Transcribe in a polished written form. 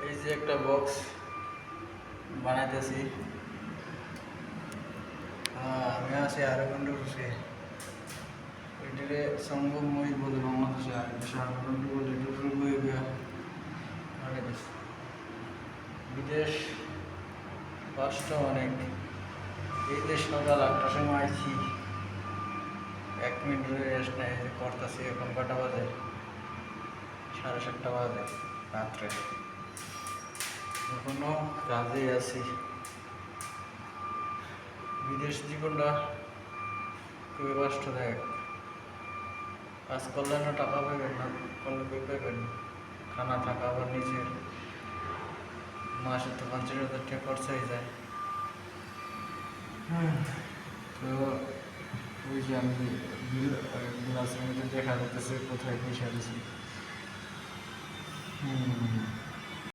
এই যে একটা বক্স বানাইতেছি। আমি আছি আরবন্ড বসে এটারে সম্ভব মই বলে বাংলাদেশে আর দেশে আরবন্ড বলে এটার বই বানাইতেছি। বিদেশ কষ্ট অনেক। এই যে সকাল 8টার সময় আইছি, 1 মিনিট রেস্ট নেই করতেছি। এখন কটা বাজে? 7:30 বাজে রাত্রে। এখনো কাজে আছি। বিদেশ জীবনটা খুবই কষ্টদায়ক। কাজ করলে না টাকা পাবেন, না করলে কই পাবেন? খানা থাকা আবার নিজের মাসে তো 50,000 টাকা খরচ হয়ে যায়। তো ওই যে আমি গ্লাসের মধ্যে দেখা যাইতেছে কোথায় পয়সা দিছি।